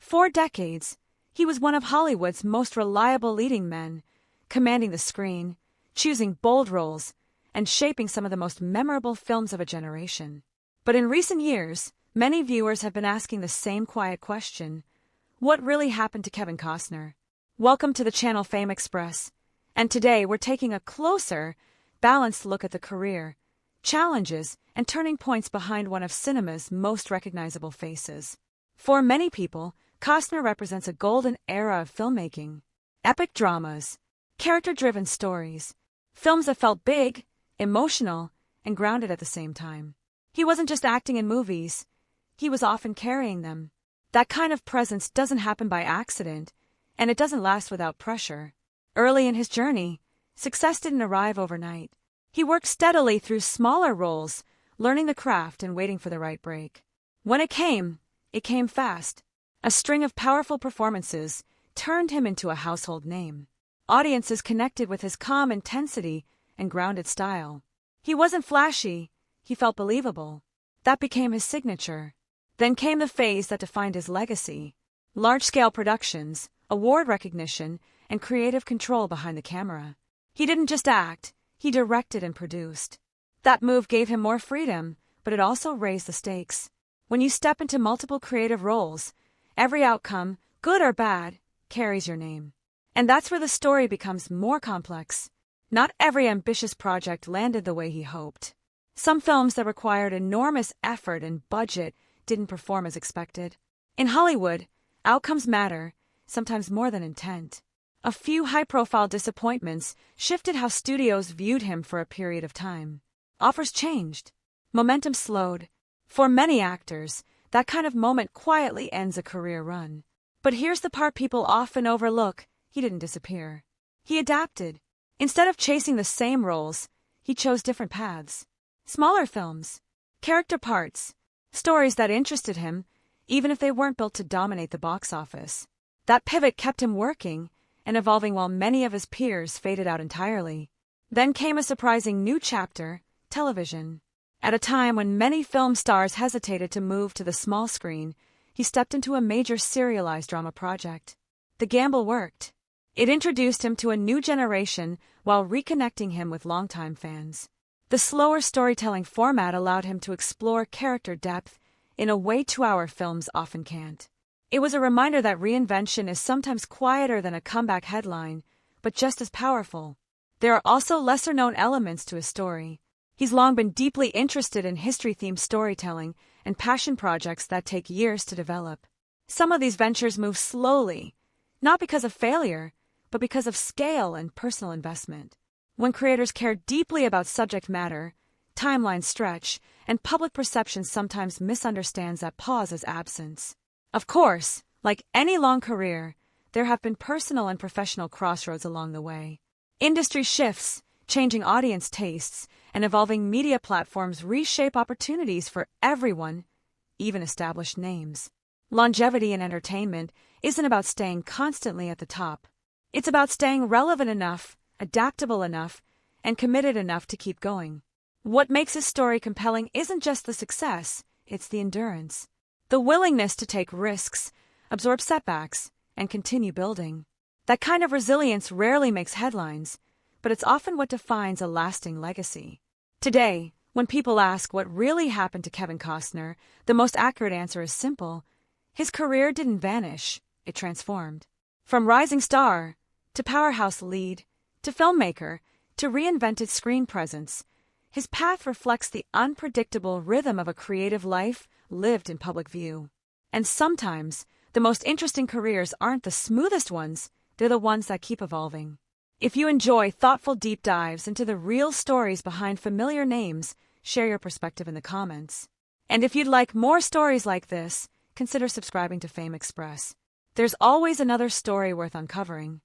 For decades, he was one of Hollywood's most reliable leading men, commanding the screen, choosing bold roles, and shaping some of the most memorable films of a generation. But in recent years, many viewers have been asking the same quiet question: what really happened to Kevin Costner? Welcome to the channel Fame Express, and today we're taking a closer, balanced look at the career, challenges, and turning points behind one of cinema's most recognizable faces. For many people, Costner represents a golden era of filmmaking. Epic dramas, character-driven stories, films that felt big, emotional, and grounded at the same time. He wasn't just acting in movies, he was often carrying them. That kind of presence doesn't happen by accident, and it doesn't last without pressure. Early in his journey, success didn't arrive overnight. He worked steadily through smaller roles, learning the craft and waiting for the right break. When it came fast. A string of powerful performances turned him into a household name. Audiences connected with his calm intensity and grounded style. He wasn't flashy, he felt believable. That became his signature. Then came the phase that defined his legacy: large-scale productions, award recognition, and creative control behind the camera. He didn't just act, he directed and produced. That move gave him more freedom, but it also raised the stakes. When you step into multiple creative roles, every outcome, good or bad, carries your name. And that's where the story becomes more complex. Not every ambitious project landed the way he hoped. Some films that required enormous effort and budget didn't perform as expected. In Hollywood, outcomes matter, sometimes more than intent. A few high-profile disappointments shifted how studios viewed him for a period of time. Offers changed. Momentum slowed. For many actors, that kind of moment quietly ends a career run. But here's the part people often overlook: he didn't disappear. He adapted. Instead of chasing the same roles, he chose different paths. Smaller films, character parts, stories that interested him, even if they weren't built to dominate the box office. That pivot kept him working and evolving while many of his peers faded out entirely. Then came a surprising new chapter: television. At a time when many film stars hesitated to move to the small screen, he stepped into a major serialized drama project. The gamble worked. It introduced him to a new generation while reconnecting him with longtime fans. The slower storytelling format allowed him to explore character depth in a way 2-hour films often can't. It was a reminder that reinvention is sometimes quieter than a comeback headline, but just as powerful. There are also lesser-known elements to his story. He's long been deeply interested in history-themed storytelling and passion projects that take years to develop. Some of these ventures move slowly, not because of failure, but because of scale and personal investment. When creators care deeply about subject matter, timelines stretch, and public perception sometimes misunderstands that pause as absence. Of course, like any long career, there have been personal and professional crossroads along the way. Industry shifts, changing audience tastes, and evolving media platforms reshape opportunities for everyone, even established names. Longevity in entertainment isn't about staying constantly at the top. It's about staying relevant enough, adaptable enough, and committed enough to keep going. What makes his story compelling isn't just the success, it's the endurance. The willingness to take risks, absorb setbacks, and continue building. That kind of resilience rarely makes headlines, but it's often what defines a lasting legacy. Today, when people ask what really happened to Kevin Costner, the most accurate answer is simple: his career didn't vanish, it transformed. From rising star, to powerhouse lead, to filmmaker, to reinvented screen presence, his path reflects the unpredictable rhythm of a creative life lived in public view. And sometimes, the most interesting careers aren't the smoothest ones, they're the ones that keep evolving. If you enjoy thoughtful deep dives into the real stories behind familiar names, share your perspective in the comments. And if you'd like more stories like this, consider subscribing to Fame Express. There's always another story worth uncovering.